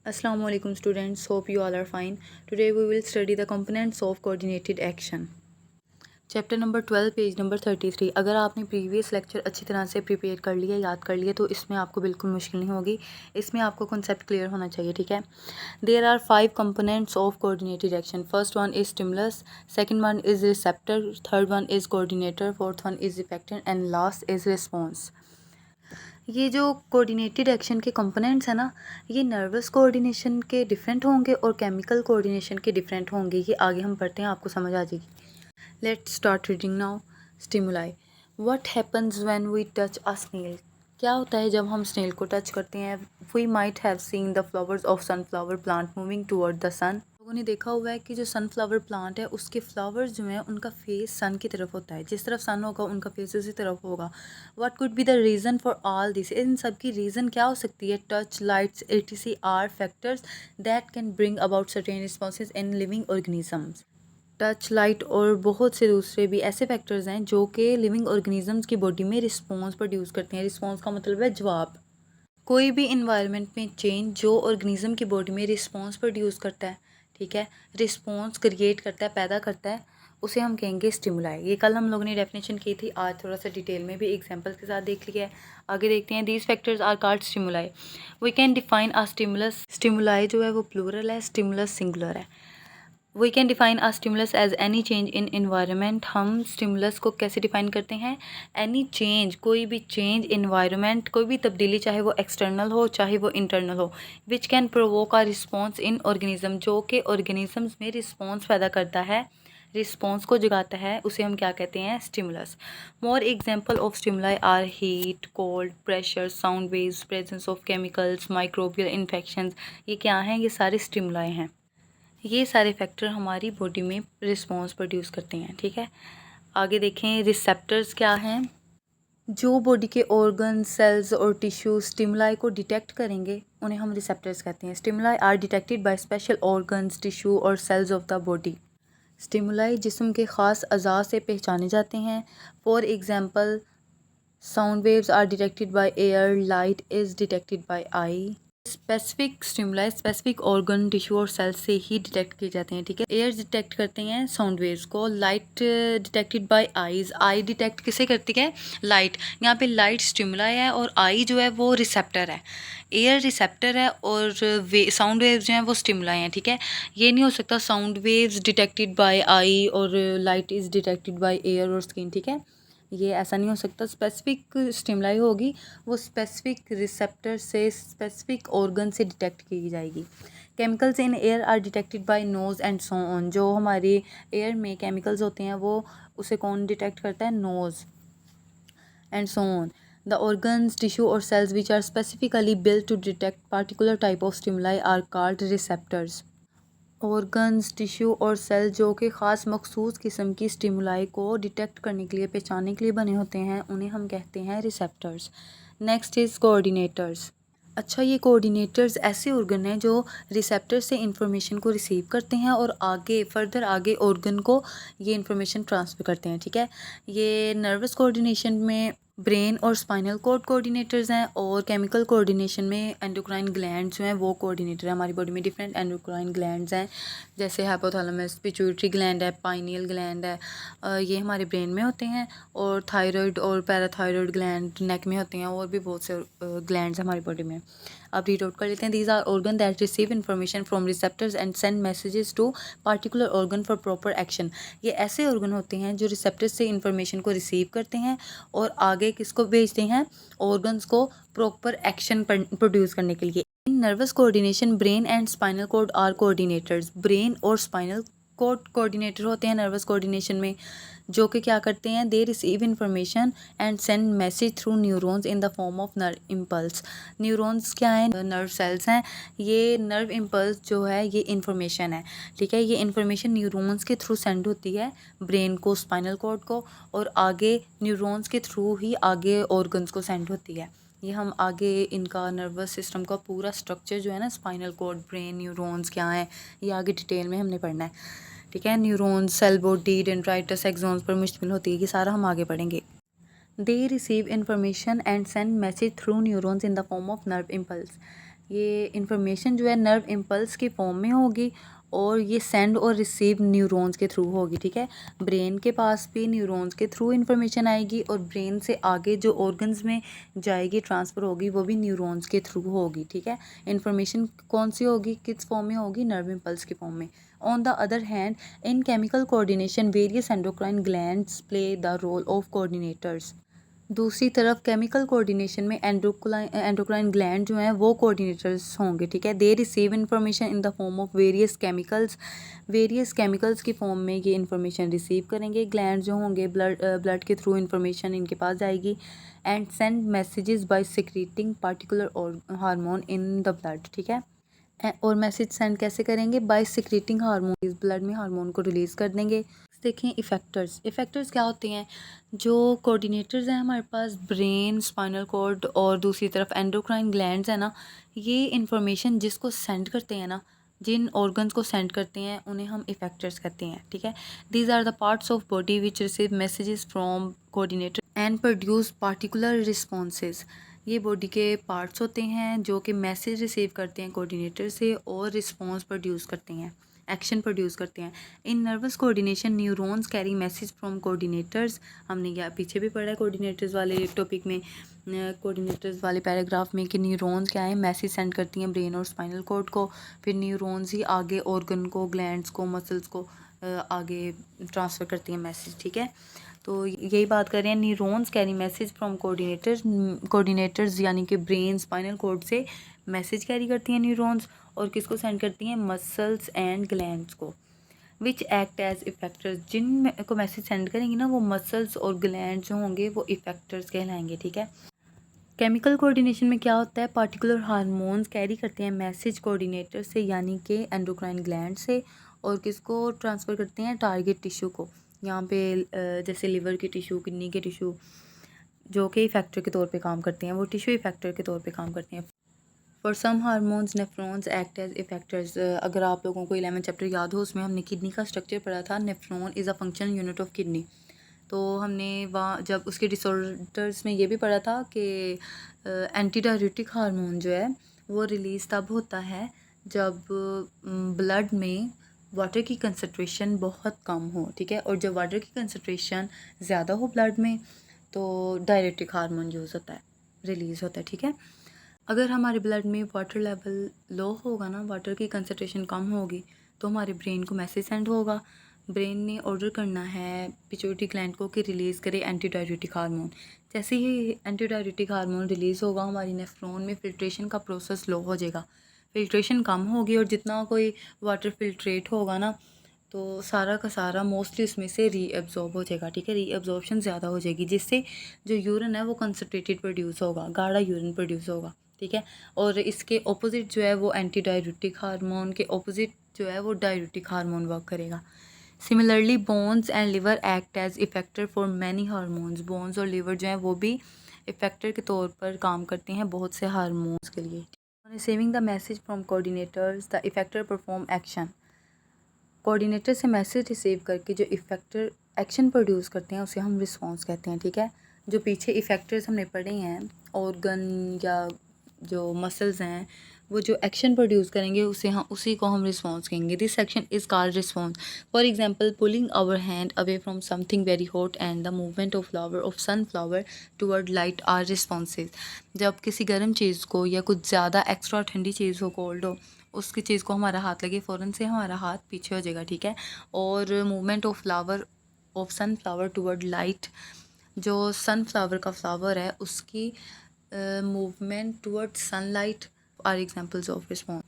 Assalamu alaikum students, hope you all are fine. Today we will study the components of coordinated action. Chapter number 12 page number 33। अगर आपने previous lecture अच्छी तरह से prepare कर लिया, याद कर लिया, तो इसमें आपको बिल्कुल मुश्किल नहीं होगी। इसमें आपको कॉन्सेप्ट क्लियर होना चाहिए, ठीक है। There are 5 components of coordinated action. First one is stimulus, second one is receptor, third one is coordinator, fourth one is effector and last is response. ये जो कोऑर्डिनेटेड एक्शन के कंपोनेंट्स हैं ना, ये नर्वस कोऑर्डिनेशन के different होंगे और chemical coordination के डिफरेंट होंगे। ये आगे हम पढ़ते हैं, आपको समझ आ जाएगी। Let's start reading now. Stimuli. What happens when we touch a snail. क्या होता है जब हम स्नेल को टच करते हैं। We might have seen the flowers of sunflower plant moving toward the sun. लोगों ने देखा हुआ है कि जो सनफ्लावर प्लांट है उसके फ्लावर्स जो हैं उनका फेस सन की तरफ होता है। जिस तरफ सन होगा उनका फेस उसी तरफ होगा। What could be the reason for all this. इन सब की रीज़न क्या हो सकती है। Touch, lights, etc are factors that can bring about certain responses in living organisms. Touch, light और बहुत से दूसरे भी ऐसे फैक्टर्स हैं जो कि लिविंग ऑर्गेनिजम्स की बॉडी में रिस्पॉन्स प्रोड्यूस करते हैं। रिस्पॉन्स का मतलब है जवाब। कोई भी इन्वायरमेंट में चेंज जो ऑर्गेनिज्म की बॉडी में रिस्पॉन्स प्रोड्यूस करता है, ठीक है, रिस्पॉन्स क्रिएट करता है, पैदा करता है, उसे हम कहेंगे स्टिमुलाई। ये कल हम लोगों ने डेफिनेशन की थी, आज थोड़ा सा डिटेल में भी एग्जांपल्स के साथ देख लिया है। आगे देखते हैं। These factors are called stimuli. We can define a stimulus. Stimuli जो है वो प्लूरल है, स्टिमुलस सिंगुलर है। We can define a stimulus as any change in environment. हम स्टिमुलस को कैसे डिफाइन करते हैं। एनी चेंज, कोई भी चेंज, इन्वायरमेंट, कोई भी तब्दीली, चाहे वो एक्सटर्नल हो चाहे वो इंटरनल हो, which can provoke a response in organism, जो कि ऑर्गेनिजम्स में रिस्पॉन्स पैदा करता है, रिस्पॉन्स को जगाता है, उसे हम क्या कहते हैं, stimulus. More example of stimuli are heat, cold, pressure, sound waves, presence of chemicals, microbial infections. ये क्या हैं, ये सारे स्टिमुलाई हैं। ये सारे फैक्टर हमारी बॉडी में रिस्पॉन्स प्रोड्यूस करते हैं, ठीक है। आगे देखें। रिसेप्टर्स क्या हैं। जो बॉडी के ऑर्गन, सेल्स और टिश्यू स्टिमुलाई को डिटेक्ट करेंगे उन्हें हम रिसेप्टर्स कहते हैं। Stimuli are detected by special organs, tissue और cells of the body. Stimuli जिस्म के ख़ास अज़ा से पहचाने जाते हैं। For example, sound waves are detected by ear, light is detected by eye. Specific stimuli specific organ, tissue और सेल से ही डिटेक्ट किए जाते हैं, ठीक है। एयर डिटेक्ट करते हैं साउंड वेव्स को। Light detected by eyes. I detect किसे करती है, लाइट। यहाँ पे लाइट स्टिमुलाई है और आई जो है वो रिसेप्टर है। एयर रिसेप्टर है और साउंड वेव्स जो हैं वो स्टिमुलाई हैं, ठीक है। ये नहीं हो सकता साउंड वेव्स डिटेक्टेड बाय आई और light is detected by air और स्किन, ठीक है। ये ऐसा नहीं हो सकता। स्पेसिफिक स्टिमुलाई होगी वो स्पेसिफिक रिसेप्टर से, स्पेसिफिक ऑर्गन से डिटेक्ट की जाएगी। Chemicals in air are detected by nose and so on. जो हमारे एयर में केमिकल्स होते हैं वो उसे कौन डिटेक्ट करता है, nose and so on. The organs, tissue और cells which are specifically built to detect particular type of stimuli are called receptors. Organs, tissue और सेल जो कि ख़ास मखसूस किस्म की स्टिमुलाई को डिटेक्ट करने के लिए, पहचानने के लिए बने होते हैं, उन्हें हम कहते हैं रिसेप्टर्स। Next is coordinators. अच्छा, ये कोऑर्डिनेटर्स ऐसे ऑर्गन हैं जो रिसेप्टर से इंफॉर्मेशन को रिसीव करते हैं और आगे फर्दर आगे ऑर्गन को ये इंफॉर्मेशन ट्रांसफ़र करते हैं, ठीक है। ये नर्वस कोऑर्डिनेशन में ब्रेन और स्पाइनल कॉर्ड कोऑर्डिनेटर्स हैं और केमिकल कोऑर्डिनेशन में एंडोक्राइन ग्लैंड जो हैं वो कोऑर्डिनेटर हैं। हमारी बॉडी में डिफरेंट एंडोक्राइन ग्लैंड्स हैं, जैसे हाइपोथैलेमस, पिट्यूटरी ग्लैंड है, पाइनियल ग्लैंड है, ये हमारे ब्रेन में होते हैं। और थायराइड और पैराथायराइड ग्लैंड नेक में होते हैं, और भी बहुत से ग्लैंड्स हमारी बॉडी में। अब रीड आउट कर लेते हैं। These are organ that receive information from receptors and send messages to particular organ for proper action. ये ऐसे ऑर्गन होते हैं जो रिसेप्टर्स से इंफॉर्मेशन को रिसीव करते हैं और आगे किसको भेजते हैं, ऑर्गन्स को प्रॉपर एक्शन प्रोड्यूस करने के लिए। In nervous coordination brain and spinal cord are coordinators. Brain और स्पाइनल कॉर्ड कोऑर्डिनेटर होते हैं नर्वस कोऑर्डिनेशन में, जो कि क्या करते हैं, they receive information and send message through neurons in the form of nerve impulse. Neurons क्या है, नर्व सेल्स हैं। ये नर्व इम्पल्स जो है ये इंफॉर्मेशन है, ठीक है। ये इंफॉर्मेशन न्यूरॉन्स के थ्रू सेंड होती है ब्रेन को, स्पाइनल कॉर्ड को, और आगे न्यूरॉन्स के थ्रू ही आगे ऑर्गन्स को सेंड होती है। ये हम आगे इनका नर्वस सिस्टम का पूरा स्ट्रक्चर जो है ना, स्पाइनल कॉर्ड, ब्रेन, न्यूरॉन्स क्या हैं, ये आगे डिटेल में हमने पढ़ना है, ठीक है। न्यूरॉन्स, सेल बॉडी, डेंड्राइटिस, एक्सॉन्स पर मुश्तमिल होती है, ये सारा हम आगे पढ़ेंगे। They receive information and send message through neurons in the form of nerve impulse. ये इंफॉर्मेशन जो है नर्व इम्पल्स की फॉर्म में होगी और ये सेंड और रिसीव न्यूरॉन्स के थ्रू होगी, ठीक है। ब्रेन के पास भी न्यूरॉन्स के थ्रू इन्फॉर्मेशन आएगी और ब्रेन से आगे जो ऑर्गन्स में जाएगी, ट्रांसफ़र होगी, वो भी न्यूरॉन्स के थ्रू होगी, ठीक है। इन्फॉर्मेशन कौन सी होगी, किस फॉर्म में होगी, नर्व इम्पल्स की फॉर्म में। On the other hand, in chemical coordination various endocrine glands play the role of coordinators. दूसरी तरफ केमिकल कोऑर्डिनेशन में एंडोक्राइन ग्लैंड जो हैं वो कोऑर्डिनेटर्स होंगे, ठीक है। They receive information in the form of various chemicals की फॉर्म में ये इन्फॉर्मेशन रिसीव करेंगे। ग्लैंड जो होंगे ब्लड के थ्रू इन्फॉर्मेशन इनके पास जाएगी and send messages bye secreting particular hormone in the blood, ठीक है। और मैसेज सेंड कैसे करेंगे, बाय सिक्रीटिंग हार्मोन, ब्लड में हार्मोन को रिलीज़ कर देंगे। देखें इफ़ेक्टर्स क्या होते हैं। जो कोऑर्डिनेटर्स हैं हमारे पास, ब्रेन, स्पाइनल कॉर्ड और दूसरी तरफ एंडोक्राइन ग्लैंड्स है ना, ये इन्फॉर्मेशन जिसको सेंड करते हैं ना, जिन ऑर्गन्स को सेंड करते हैं उन्हें हम इफ़ेक्टर्स कहते हैं, ठीक है। These are the parts of body which receive messages from coordinator and produce particular responses. ये बॉडी के पार्ट्स होते हैं जो कि मैसेज रिसीव करते हैं कोऑर्डिनेटर से और रिस्पॉन्स प्रोड्यूस करते हैं, एक्शन प्रोड्यूस करते हैं। इन nervous coordination neurons carry message from coordinators. हमने यह पीछे भी पढ़ा है कोऑर्डिनेटर्स वाले टॉपिक में, कोऑर्डिनेटर्स वाले पैराग्राफ में, कि न्यूरॉन्स क्या है, मैसेज सेंड करती हैं ब्रेन और स्पाइनल कॉर्ड को, फिर न्यूरॉन्स ही आगे ऑर्गन को, ग्लैंड्स को, मसल्स को आगे ट्रांसफ़र करती हैं मैसेज, ठीक है। तो यही बात कर रहे हैं, neurons carry message from coordinators यानी कि ब्रेन, स्पाइनल कॉर्ड से मैसेज कैरी करती हैं न्यूरॉन्स, और किसको सेंड करती हैं, मसल्स एंड ग्लैंड्स को, विच एक्ट एज इफेक्टर्स। जिन को मैसेज सेंड करेंगी ना वो मसल्स और ग्लैंड्स जो होंगे वो इफेक्टर्स कहलाएंगे, ठीक है। केमिकल कोऑर्डिनेशन में क्या होता है, पार्टिकुलर हार्मोन्स कैरी करते हैं मैसेज कोऑर्डिनेटर से यानी कि एंडोक्राइन ग्लैंड से, और किसको ट्रांसफ़र करते हैं, टारगेट टिश्यू को। यहाँ पे जैसे लिवर की टिश्यू, किडनी के टिश्यू जो कि इफेक्टर के तौर पे काम करते हैं, वो टिश्यू इफेक्टर के तौर पे काम करते हैं। For some hormones nephrons act as effectors. अगर आप लोगों को 11 चैप्टर याद हो, उसमें हमने किडनी का स्ट्रक्चर पढ़ा था। Nephron is a functional unit of kidney. तो हमने वहाँ जब उसके डिसऑर्डर्स में ये भी पढ़ा था कि एंटी डाययूरेटिक हार्मोन जो है वो रिलीज़ तब होता है जब ब्लड में वाटर की कंसंट्रेशन बहुत कम हो, ठीक है। और जब वाटर की कंसंट्रेशन ज़्यादा हो ब्लड में तो डाययूरेटिक हार्मोन यूज़ होता है, रिलीज़ होता है, ठीक है। अगर हमारे ब्लड में वाटर लेवल लो होगा ना, वाटर की कंसंट्रेशन कम होगी, तो हमारे ब्रेन को मैसेज सेंड होगा। ब्रेन ने ऑर्डर करना है पिट्यूटरी ग्लैंड को कि रिलीज़ करे एंटी डाययूरेटिक हार्मोन। जैसे ही एंटी डाययूरेटिक हार्मोन रिलीज़ होगा, हमारी नेफ्रॉन में फ़िल्ट्रेशन का प्रोसेस लो हो जाएगा, फ़िल्ट्रेशन कम होगी, और जितना कोई वाटर फिल्ट्रेट होगा ना तो सारा का सारा मोस्टली उसमें से रीअब्जॉर्ब हो जाएगा, ठीक है। रीअब्जॉर्प्शन ज़्यादा हो जाएगी, जिससे जो यूरिन है वो कंसनट्रेटेड प्रोड्यूस होगा, गाढ़ा यूरिन प्रोड्यूस होगा, ठीक है। और इसके ऑपोजिट जो है वो एंटी डाययूरेटिक हार्मोन के ऑपोजिट जो है वो डाययूरेटिक हार्मोन वर्क करेगा। Similarly bones and liver act as effector for many hormones. Bones और लिवर जो है वो भी इफेक्टर के तौर पर काम करते हैं बहुत से हार्मोन्स के लिए। Receiving the message from coordinators, the effector perform action. Coordinator से मैसेज रिसीव करके जो इफेक्टर एक्शन प्रोड्यूस करते हैं उसे हम रिस्पॉन्स कहते हैं, ठीक है। जो पीछे इफेक्टर्स हमने पढ़े हैं, ऑर्गन या जो मसल्स हैं, वो जो एक्शन प्रोड्यूस करेंगे उसी को हम रिस्पॉन्स कहेंगे। This action is called response. For example, pulling our hand away from something very hot and the movement of flower of sunflower toward light are responses. जब किसी गर्म चीज़ को या कुछ ज़्यादा एक्स्ट्रा ठंडी चीज़ हो, कोल्ड हो, उसकी चीज़ को हमारा हाथ लगे, फ़ौरन से हमारा हाथ पीछे हो जाएगा, ठीक है। और movement of flower of sunflower toward light, जो सनफ्लावर का फ्लावर है उसकी movement toward sunlight are examples of response.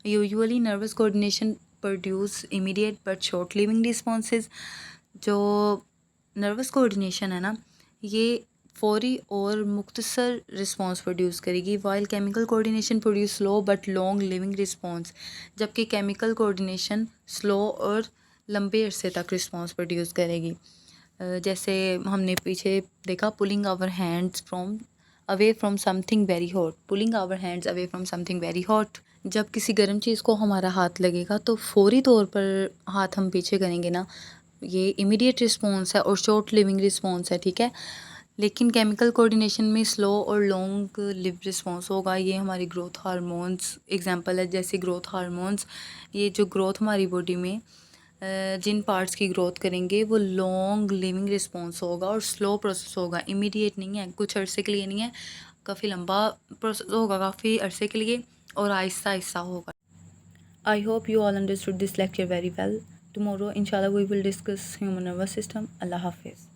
Usually nervous coordination produce immediate but short living responses. जो नर्वस कोऑर्डिनेशन है ना, ये फौरी और मुख्तसर रिस्पॉन्स प्रोड्यूस करेगी, while chemical coordination produce slow but long living response. जबकि केमिकल कोऑर्डिनेशन स्लो और लंबे अरसे तक रिस्पॉन्स प्रोड्यूस करेगी। जैसे हमने पीछे देखा, pulling our hands from away from something very hot, pulling our hands away from something very hot. जब किसी गर्म चीज़ को हमारा हाथ लगेगा तो फौरी तौर पर हाथ हम पीछे करेंगे ना, ये इमीडिएट रिस्पॉन्स है और शॉर्ट लिविंग रिस्पॉन्स है, ठीक है। लेकिन केमिकल कोऑर्डिनेशन में स्लो और लॉन्ग लिव रिस्पॉन्स होगा। ये हमारी ग्रोथ हार्मोन्स एग्जांपल है, जैसे ग्रोथ हार्मोन्स, ये जो ग्रोथ हमारी बॉडी में जिन पार्ट्स की ग्रोथ करेंगे वो लॉन्ग लिविंग रिस्पॉन्स होगा और स्लो प्रोसेस होगा, इमीडिएट नहीं है, कुछ अरसे के लिए नहीं है, काफ़ी लंबा प्रोसेस होगा, काफ़ी अरसे के लिए, और आहिस्ता आहिस्ता होगा। I hope you all understood this lecture very well. Tomorrow, inshallah, we will discuss human nervous system. Allah Hafiz.